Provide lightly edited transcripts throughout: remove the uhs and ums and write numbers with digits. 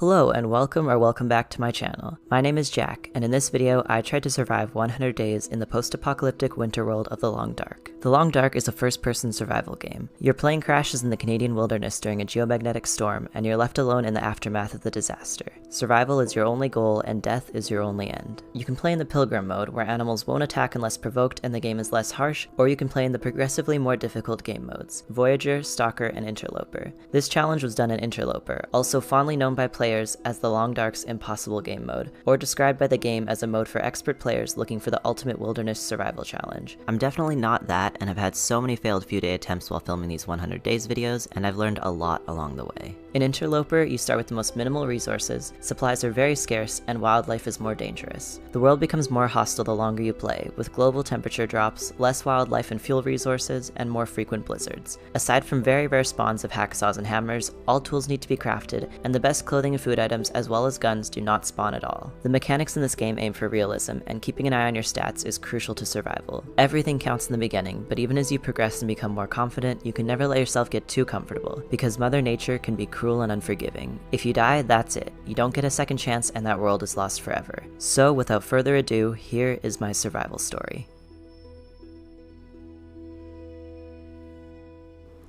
Hello and welcome back to my channel. My name is Jack, and in this video I tried to survive 100 days in the post-apocalyptic winter world of The Long Dark. The Long Dark is a first-person survival game. Your plane crashes in the Canadian wilderness during a geomagnetic storm, and you're left alone in the aftermath of the disaster. Survival is your only goal, and death is your only end. You can play in the Pilgrim mode, where animals won't attack unless provoked and the game is less harsh, or you can play in the progressively more difficult game modes, Voyager, Stalker, and Interloper. This challenge was done in Interloper, also fondly known by players as the Long Dark's impossible game mode, or described by the game as a mode for expert players looking for the ultimate wilderness survival challenge. I'm definitely not that, and have had so many failed few day attempts while filming these 100 days videos, and I've learned a lot along the way. In Interloper, you start with the most minimal resources, supplies are very scarce, and wildlife is more dangerous. The world becomes more hostile the longer you play, with global temperature drops, less wildlife and fuel resources, and more frequent blizzards. Aside from very rare spawns of hacksaws and hammers, all tools need to be crafted, and the best clothing and food items as well as guns do not spawn at all. The mechanics in this game aim for realism, and keeping an eye on your stats is crucial to survival. Everything counts in the beginning, but even as you progress and become more confident, you can never let yourself get too comfortable, because Mother Nature can be cruel and unforgiving. If you die, that's it. You don't get a second chance and that world is lost forever. So without further ado, here is my survival story.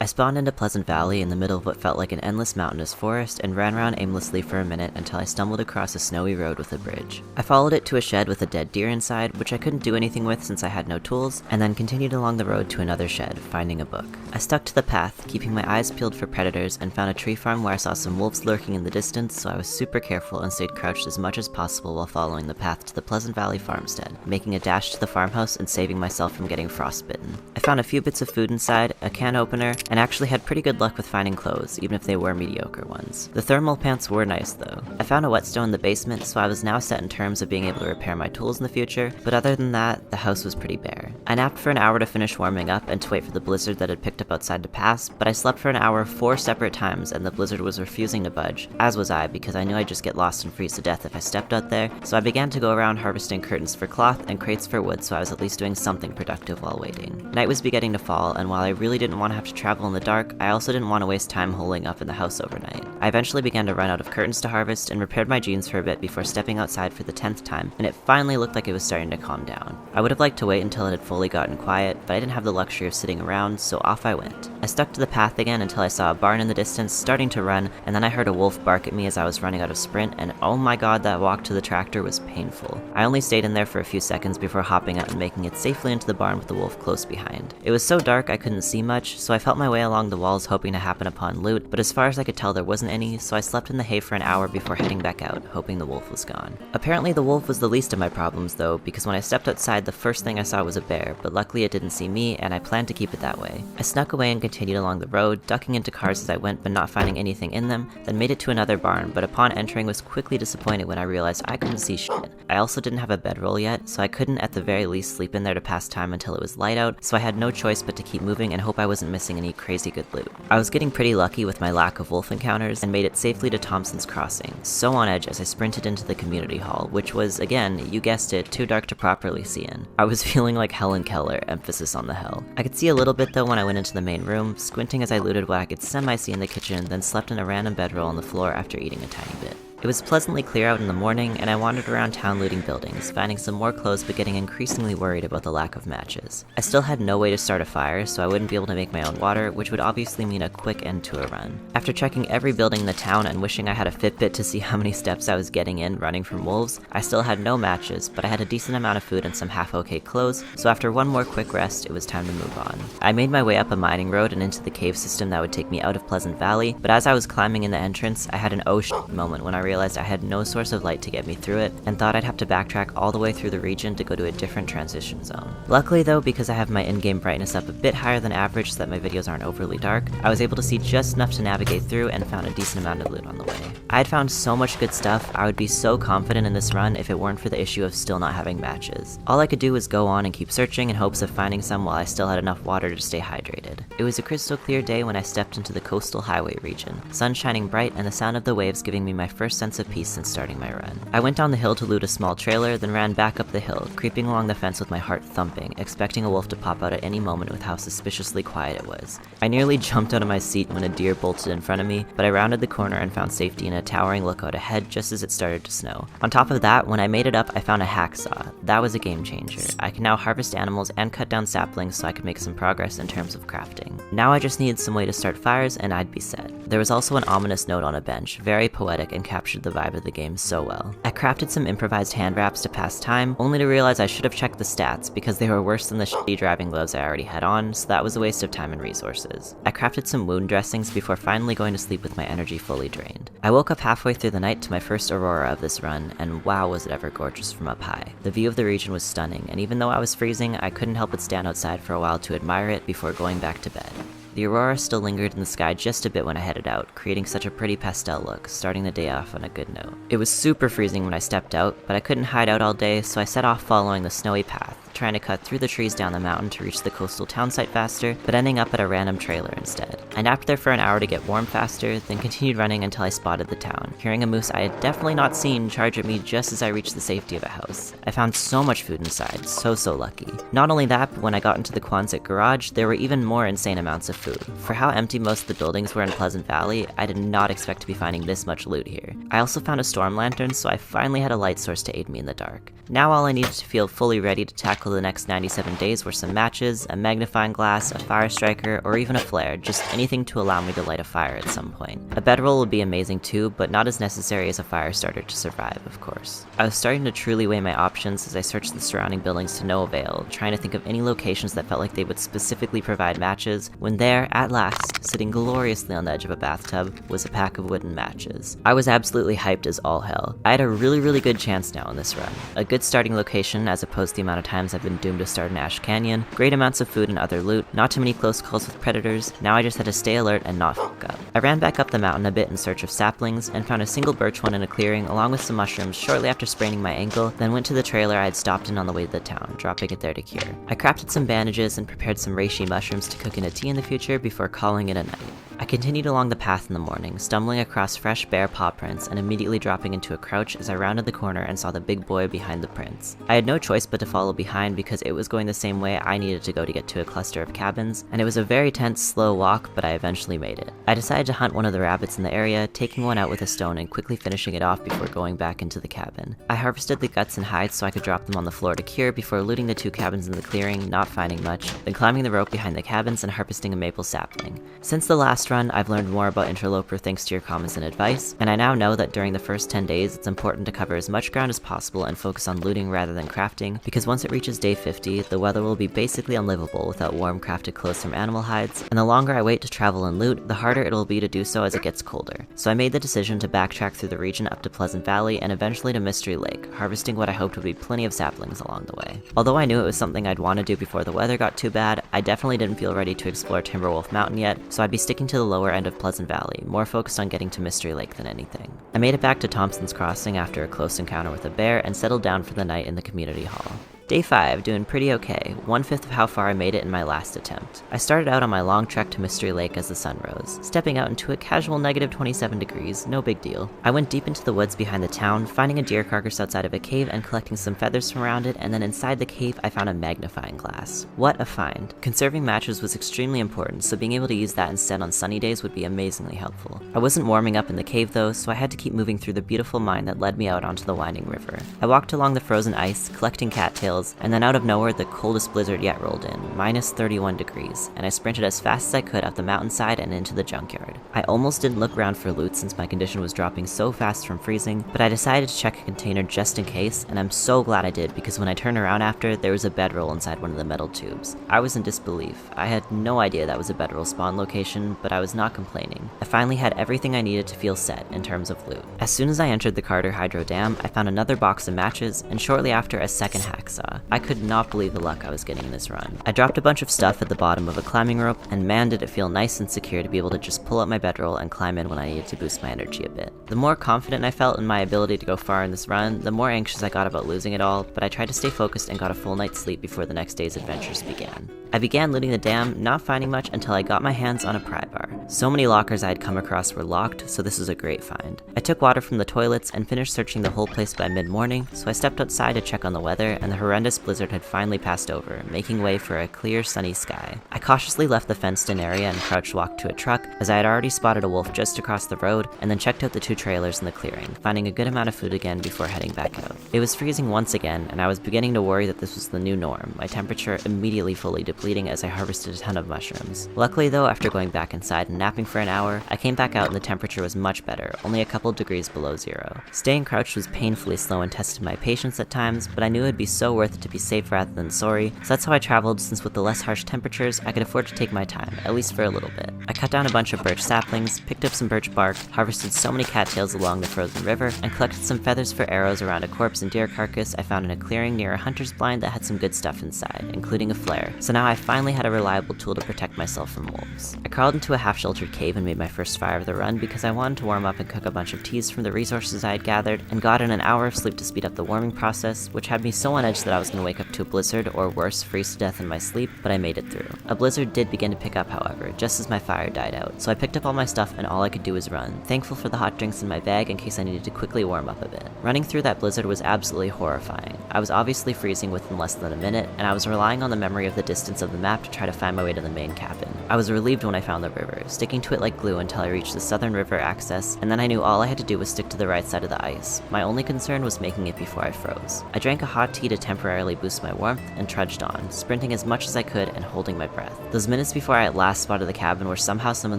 I spawned into Pleasant Valley in the middle of what felt like an endless mountainous forest and ran around aimlessly for a minute until I stumbled across a snowy road with a bridge. I followed it to a shed with a dead deer inside, which I couldn't do anything with since I had no tools, and then continued along the road to another shed, finding a book. I stuck to the path, keeping my eyes peeled for predators, and found a tree farm where I saw some wolves lurking in the distance, so I was super careful and stayed crouched as much as possible while following the path to the Pleasant Valley farmstead, making a dash to the farmhouse and saving myself from getting frostbitten. I found a few bits of food inside, a can opener, and actually had pretty good luck with finding clothes, even if they were mediocre ones. The thermal pants were nice though. I found a whetstone in the basement, so I was now set in terms of being able to repair my tools in the future, but other than that, the house was pretty bare. I napped for an hour to finish warming up and to wait for the blizzard that had picked up outside to pass, but I slept for an hour 4 separate times and the blizzard was refusing to budge, as was I because I knew I'd just get lost and freeze to death if I stepped out there, so I began to go around harvesting curtains for cloth and crates for wood, so I was at least doing something productive while waiting. Night was beginning to fall, and while I really didn't want to have to travel in the dark, I also didn't want to waste time holing up in the house overnight. I eventually began to run out of curtains to harvest and repaired my jeans for a bit before stepping outside for the 10th time, and it finally looked like it was starting to calm down. I would have liked to wait until it had fully gotten quiet, but I didn't have the luxury of sitting around, so off I went. I stuck to the path again until I saw a barn in the distance starting to run, and then I heard a wolf bark at me as I was running out of sprint, and oh my god, that walk to the tractor was painful. I only stayed in there for a few seconds before hopping out and making it safely into the barn with the wolf close behind. It was so dark I couldn't see much, so I felt my way along the walls hoping to happen upon loot, but as far as I could tell there wasn't any, so I slept in the hay for an hour before heading back out, hoping the wolf was gone. Apparently the wolf was the least of my problems though, because when I stepped outside the first thing I saw was a bear, but luckily it didn't see me and I planned to keep it that way. I snuck away and continued along the road, ducking into cars as I went but not finding anything in them, then made it to another barn, but upon entering was quickly disappointed when I realized I couldn't see shit. I also didn't have a bedroll yet, so I couldn't at the very least sleep in there to pass time until it was light out, so I had no choice but to keep moving and hope I wasn't missing any crazy good loot. I was getting pretty lucky with my lack of wolf encounters and made it safely to Thompson's Crossing, so on edge as I sprinted into the community hall, which was, again, you guessed it, too dark to properly see in. I was feeling like Helen Keller, emphasis on the hell. I could see a little bit though when I went into the main room, squinting as I looted what I could semi-see in the kitchen, then slept in a random bedroll on the floor after eating a tiny bit. It was pleasantly clear out in the morning, and I wandered around town looting buildings, finding some more clothes but getting increasingly worried about the lack of matches. I still had no way to start a fire, so I wouldn't be able to make my own water, which would obviously mean a quick end to a run. After checking every building in the town and wishing I had a Fitbit to see how many steps I was getting in running from wolves, I still had no matches, but I had a decent amount of food and some half-okay clothes, so after one more quick rest, it was time to move on. I made my way up a mining road and into the cave system that would take me out of Pleasant Valley, but as I was climbing in the entrance, I had an oh shit moment when I realized I had no source of light to get me through it, and thought I'd have to backtrack all the way through the region to go to a different transition zone. Luckily though, because I have my in-game brightness up a bit higher than average so that my videos aren't overly dark, I was able to see just enough to navigate through and found a decent amount of loot on the way. I had found so much good stuff, I would be so confident in this run if it weren't for the issue of still not having matches. All I could do was go on and keep searching in hopes of finding some while I still had enough water to stay hydrated. It was a crystal clear day when I stepped into the coastal highway region, sun shining bright and the sound of the waves giving me my first sense of peace since starting my run. I went down the hill to loot a small trailer, then ran back up the hill, creeping along the fence with my heart thumping, expecting a wolf to pop out at any moment with how suspiciously quiet it was. I nearly jumped out of my seat when a deer bolted in front of me, but I rounded the corner and found safety in a towering lookout ahead just as it started to snow. On top of that, when I made it up, I found a hacksaw. That was a game changer. I can now harvest animals and cut down saplings so I could make some progress in terms of crafting. Now I just needed some way to start fires and I'd be set. There was also an ominous note on a bench, very poetic and captured the vibe of the game so well. I crafted some improvised hand wraps to pass time, only to realize I should have checked the stats because they were worse than the shitty driving gloves I already had on, so that was a waste of time and resources. I crafted some wound dressings before finally going to sleep with my energy fully drained. I woke up halfway through the night to my first aurora of this run, and wow was it ever gorgeous from up high. The view of the region was stunning, and even though I was freezing, I couldn't help but stand outside for a while to admire it before going back to bed. The aurora still lingered in the sky just a bit when I headed out, creating such a pretty pastel look, starting the day off on a good note. It was super freezing when I stepped out, but I couldn't hide out all day, so I set off following the snowy path, trying to cut through the trees down the mountain to reach the coastal town site faster, but ending up at a random trailer instead. I napped there for an hour to get warm faster, then continued running until I spotted the town, hearing a moose I had definitely not seen charge at me just as I reached the safety of a house. I found so much food inside, so lucky. Not only that, but when I got into the Quonset garage, there were even more insane amounts of food. For how empty most of the buildings were in Pleasant Valley, I did not expect to be finding this much loot here. I also found a storm lantern, so I finally had a light source to aid me in the dark. Now all I needed to feel fully ready to tackle the next 97 days were some matches, a magnifying glass, a fire striker, or even a flare, just anything to allow me to light a fire at some point. A bedroll would be amazing too, but not as necessary as a fire starter to survive, of course. I was starting to truly weigh my options as I searched the surrounding buildings to no avail, trying to think of any locations that felt like they would specifically provide matches, when there, at last, sitting gloriously on the edge of a bathtub, was a pack of wooden matches. I was absolutely hyped as all hell. I had a really good chance now in this run. A good starting location as opposed to the amount of times I've been doomed to start in Ash Canyon, great amounts of food and other loot, not too many close calls with predators, now I just had to stay alert and not fuck up. I ran back up the mountain a bit in search of saplings, and found a single birch one in a clearing along with some mushrooms shortly after spraining my ankle, then went to the trailer I had stopped in on the way to the town, dropping it there to cure. I crafted some bandages and prepared some reishi mushrooms to cook in a tea in the future before calling it a night. I continued along the path in the morning, stumbling across fresh bare paw prints and immediately dropping into a crouch as I rounded the corner and saw the big boy behind the prints. I had no choice but to follow behind because it was going the same way I needed to go to get to a cluster of cabins, and it was a very tense, slow walk, but I eventually made it. I decided to hunt one of the rabbits in the area, taking one out with a stone and quickly finishing it off before going back into the cabin. I harvested the guts and hides so I could drop them on the floor to cure before looting the two cabins in the clearing, not finding much, then climbing the rope behind the cabins and harvesting a maple sapling. Since the last run, I've learned more about Interloper thanks to your comments and advice, and I now know that during the first 10 days it's important to cover as much ground as possible and focus on looting rather than crafting, because once it reaches day 50, the weather will be basically unlivable without warm crafted clothes from animal hides, and the longer I wait to travel and loot, the harder it'll be to do so as it gets colder. So I made the decision to backtrack through the region up to Pleasant Valley and eventually to Mystery Lake, harvesting what I hoped would be plenty of saplings along the way. Although I knew it was something I'd want to do before the weather got too bad, I definitely didn't feel ready to explore Timberwolf Mountain yet, so I'd be sticking to the lower end of Pleasant Valley, more focused on getting to Mystery Lake than anything. I made it back to Thompson's Crossing after a close encounter with a bear and settled down for the night in the community hall. Day 5, doing pretty okay, 1/5 of how far I made it in my last attempt. I started out on my long trek to Mystery Lake as the sun rose, stepping out into a casual negative 27 degrees, no big deal. I went deep into the woods behind the town, finding a deer carcass outside of a cave and collecting some feathers from around it, and then inside the cave I found a magnifying glass. What a find. Conserving matches was extremely important, so being able to use that instead on sunny days would be amazingly helpful. I wasn't warming up in the cave though, so I had to keep moving through the beautiful mine that led me out onto the winding river. I walked along the frozen ice, collecting cattails, and then out of nowhere the coldest blizzard yet rolled in, minus 31 degrees, and I sprinted as fast as I could up the mountainside and into the junkyard. I almost didn't look around for loot since my condition was dropping so fast from freezing, but I decided to check a container just in case, and I'm so glad I did because when I turned around after, there was a bedroll inside one of the metal tubes. I was in disbelief. I had no idea that was a bedroll spawn location, but I was not complaining. I finally had everything I needed to feel set in terms of loot. As soon as I entered the Carter Hydro Dam, I found another box of matches, and shortly after a second hacksaw. saw. I could not believe the luck I was getting in this run. I dropped a bunch of stuff at the bottom of a climbing rope, and man did it feel nice and secure to be able to just pull up my bedroll and climb in when I needed to boost my energy a bit. The more confident I felt in my ability to go far in this run, the more anxious I got about losing it all, but I tried to stay focused and got a full night's sleep before the next day's adventures began. I began looting the dam, not finding much until I got my hands on a pry bar. So many lockers I had come across were locked, so this was a great find. I took water from the toilets and finished searching the whole place by mid-morning, so I stepped outside to check on the weather, and the horrendous blizzard had finally passed over, making way for a clear, sunny sky. I cautiously left the fenced-in area and crouch walked to a truck, as I had already spotted a wolf just across the road, and then checked out the 2 trailers in the clearing, finding a good amount of food again before heading back out. It was freezing once again, and I was beginning to worry that this was the new norm, my temperature immediately fully depleting as I harvested a ton of mushrooms. Luckily though, after going back inside and napping for an hour, I came back out and the temperature was much better, only a couple degrees below 0. Staying crouched was painfully slow and tested my patience at times, but I knew it would be so worth it to be safe rather than sorry, so that's how I traveled, since with the less harsh temperatures, I could afford to take my time, at least for a little bit. I cut down a bunch of birch saplings, picked up some birch bark, harvested so many cattails along the frozen river, and collected some feathers for arrows around a corpse and deer carcass I found in a clearing near a hunter's blind that had some good stuff inside, including a flare, so now I finally had a reliable tool to protect myself from wolves. I crawled into a half-sheltered cave and made my first fire of the run because I wanted to warm up and cook a bunch of teas from the resources I had gathered, and got in an hour of sleep to speed up the warming process, which had me so on edge that I was going to wake up to a blizzard, or worse, freeze to death in my sleep, but I made it through. A blizzard did begin to pick up, however, just as my fire died out, so I picked up all my stuff and all I could do was run, thankful for the hot drinks in my bag in case I needed to quickly warm up a bit. Running through that blizzard was absolutely horrifying. I was obviously freezing within less than a minute, and I was relying on the memory of the distance of the map to try to find my way to the main cabin. I was relieved when I found the river, sticking to it like glue until I reached the southern river access, and then I knew all I had to do was stick to the right side of the ice. My only concern was making it before I froze. I drank a hot tea to temporarily boost my warmth, and trudged on, sprinting as much as I could and holding my breath. Those minutes before I at last spotted the cabin were somehow some of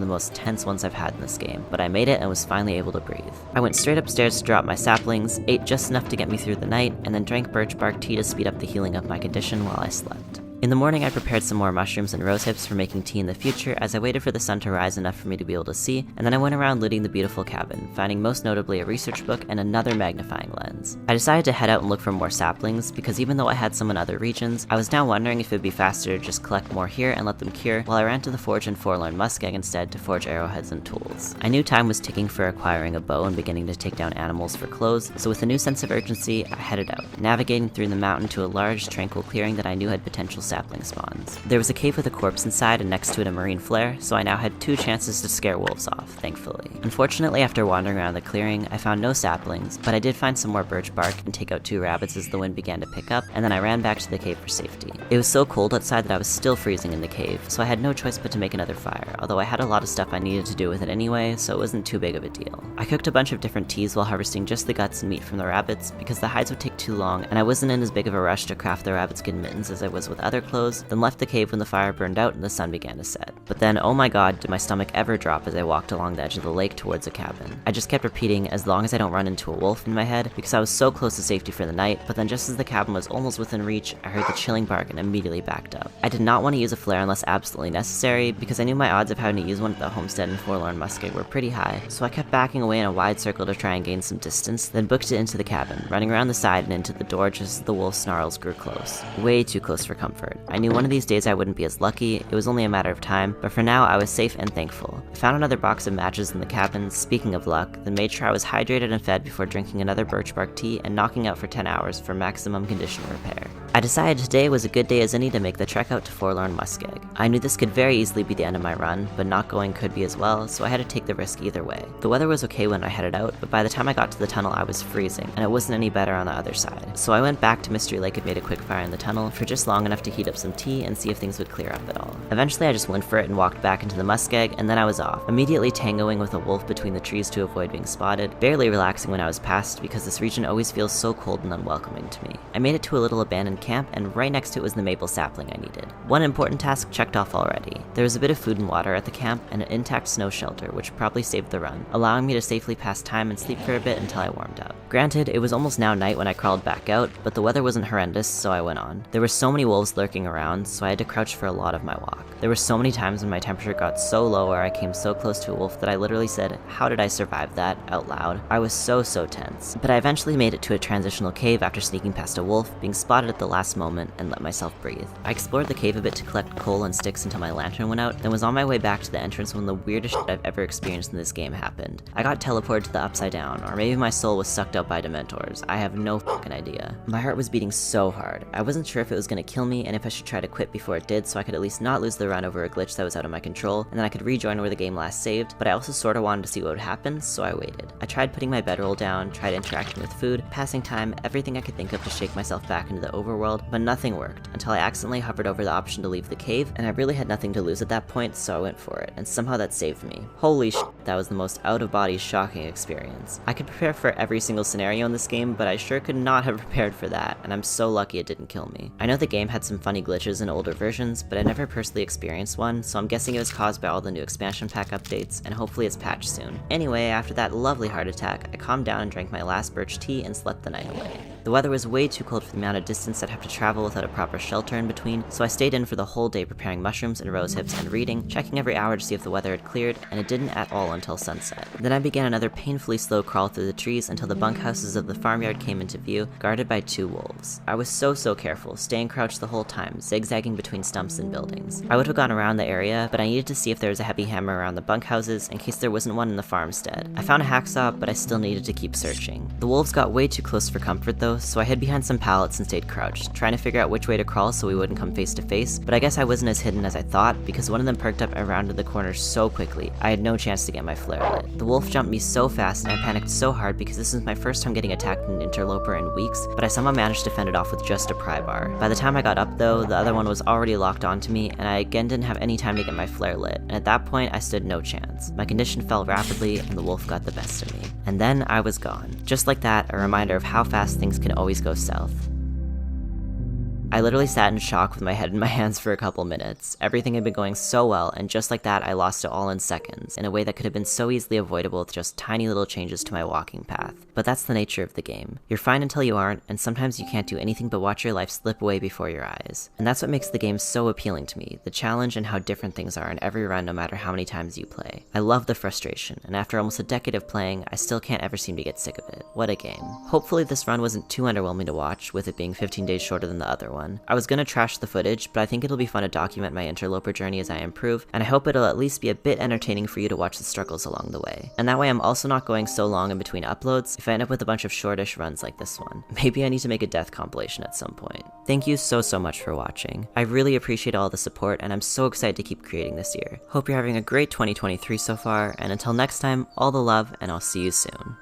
the most tense ones I've had in this game, but I made it and was finally able to breathe. I went straight upstairs to drop my saplings, ate just enough to get me through the night, and then drank birch bark tea to speed up the healing of my condition while I slept. In the morning, I prepared some more mushrooms and rose hips for making tea in the future as I waited for the sun to rise enough for me to be able to see, and then I went around looting the beautiful cabin, finding most notably a research book and another magnifying lens. I decided to head out and look for more saplings, because even though I had some in other regions, I was now wondering if it would be faster to just collect more here and let them cure, while I ran to the forge and Forlorn musket instead to forge arrowheads and tools. I knew time was ticking for acquiring a bow and beginning to take down animals for clothes, so with a new sense of urgency, I headed out, navigating through the mountain to a large, tranquil clearing that I knew had potential sapling spawns. There was a cave with a corpse inside and next to it a marine flare, so I now had 2 chances to scare wolves off, thankfully. Unfortunately, after wandering around the clearing, I found no saplings, but I did find some more birch bark and take out 2 rabbits as the wind began to pick up, and then I ran back to the cave for safety. It was so cold outside that I was still freezing in the cave, so I had no choice but to make another fire, although I had a lot of stuff I needed to do with it anyway, so it wasn't too big of a deal. I cooked a bunch of different teas while harvesting just the guts and meat from the rabbits, because the hides would take too long, and I wasn't in as big of a rush to craft the rabbit skin mittens as I was with other clothes, then left the cave when the fire burned out and the sun began to set. But then, oh my god, did my stomach ever drop as I walked along the edge of the lake towards a cabin. I just kept repeating, as long as I don't run into a wolf, in my head, because I was so close to safety for the night, but then just as the cabin was almost within reach, I heard the chilling bark and immediately backed up. I did not want to use a flare unless absolutely necessary, because I knew my odds of having to use one at the homestead and Forlorn musket were pretty high, so I kept backing away in a wide circle to try and gain some distance, then booked it into the cabin, running around the side and into the door just as the wolf snarls grew close. Way too close for comfort. I knew one of these days I wouldn't be as lucky, it was only a matter of time, but for now I was safe and thankful. I found another box of matches in the cabin, speaking of luck, then made sure I was hydrated and fed before drinking another birch bark tea and knocking out for 10 hours for maximum condition repair. I decided today was a good day as any to make the trek out to Forlorn musket. I knew this could very easily be the end of my run, but not going could be as well, so I had to take the risk either way. The weather was okay when I headed out, but by the time I got to the tunnel I was freezing, and it wasn't any better on the other side. So I went back to Mystery Lake and made a quick fire in the tunnel for just long enough to heat up some tea and see if things would clear up at all. Eventually I just went for it and walked back into the muskeg, and then I was off, immediately tangoing with a wolf between the trees to avoid being spotted, barely relaxing when I was past because this region always feels so cold and unwelcoming to me. I made it to a little abandoned camp, and right next to it was the maple sapling I needed. One important task checked off already. There was a bit of food and water at the camp, and an intact snow shelter, which probably saved the run, allowing me to safely pass time and sleep for a bit until I warmed up. Granted, it was almost now night when I crawled back out, but the weather wasn't horrendous, so I went on. There were so many wolves lurking around, so I had to crouch for a lot of my walk. There were so many times when my temperature got so low or I came so close to a wolf that I literally said, "How did I survive that?" out loud. I was so tense. But I eventually made it to a transitional cave after sneaking past a wolf, being spotted at the last moment and let myself breathe. I explored the cave a bit to collect coal and sticks until my lantern went out, then was on my way back to the entrance when the weirdest shit I've ever experienced in this game happened. I got teleported to the Upside Down, or maybe my soul was sucked up by Dementors. I have no fucking idea. My heart was beating so hard. I wasn't sure if it was gonna kill me and if I should try to quit before it did so I could at least not lose the run over a glitch that was out of my control, and then I could rejoin where the game last saved, but I also sorta wanted to see what would happen, so I waited. I tried putting my bedroll down, tried interacting with food, passing time, everything I could think of to shake myself back into the overworld, but nothing worked, until I accidentally hovered over the option to leave the cave, and I really had nothing to lose at that point, so I went for it, and somehow that saved me. Holy shit, that was the most out-of-body shocking experience. I could prepare for every single scenario in this game, but I sure could not have prepared for that, and I'm so lucky it didn't kill me. I know the game had some funny glitches in older versions, but I never personally experienced one, so I'm guessing it was caused by all the new expansion pack updates, and hopefully it's patched soon. Anyway, after that lovely heart attack, I calmed down and drank my last birch tea and slept the night away. The weather was way too cold for the amount of distance I'd have to travel without a proper shelter in between, so I stayed in for the whole day preparing mushrooms and rose hips and reading, checking every hour to see if the weather had cleared, and it didn't at all until sunset. Then I began another painfully slow crawl through the trees until the bunkhouses of the farmyard came into view, guarded by 2 wolves. I was so careful, staying crouched the whole time, zigzagging between stumps and buildings. I would have gone around the area, but I needed to see if there was a heavy hammer around the bunkhouses in case there wasn't one in the farmstead. I found a hacksaw, but I still needed to keep searching. The wolves got way too close for comfort though, so I hid behind some pallets and stayed crouched, trying to figure out which way to crawl so we wouldn't come face to face, but I guess I wasn't as hidden as I thought, because one of them perked up and rounded the corner so quickly, I had no chance to get my flare lit. The wolf jumped me so fast and I panicked so hard because this was my first time getting attacked in an interloper in weeks, but I somehow managed to fend it off with just a pry bar. By the time I got up though, the other one was already locked onto me, and I again didn't have any time to get my flare lit, and at that point I stood no chance. My condition fell rapidly and the wolf got the best of me. And then I was gone. Just like that, a reminder of how fast things can always go south. I literally sat in shock with my head in my hands for a couple minutes. Everything had been going so well, and just like that I lost it all in seconds, in a way that could have been so easily avoidable with just tiny little changes to my walking path. But that's the nature of the game. You're fine until you aren't, and sometimes you can't do anything but watch your life slip away before your eyes. And that's what makes the game so appealing to me, the challenge and how different things are in every run no matter how many times you play. I love the frustration, and after almost a decade of playing, I still can't ever seem to get sick of it. What a game. Hopefully this run wasn't too underwhelming to watch, with it being 15 days shorter than the other one. I was gonna trash the footage, but I think it'll be fun to document my interloper journey as I improve, and I hope it'll at least be a bit entertaining for you to watch the struggles along the way. And that way I'm also not going so long in between uploads if I end up with a bunch of shortish runs like this one. Maybe I need to make a death compilation at some point. Thank you so much for watching. I really appreciate all the support, and I'm so excited to keep creating this year. Hope you're having a great 2023 so far, and until next time, all the love, and I'll see you soon.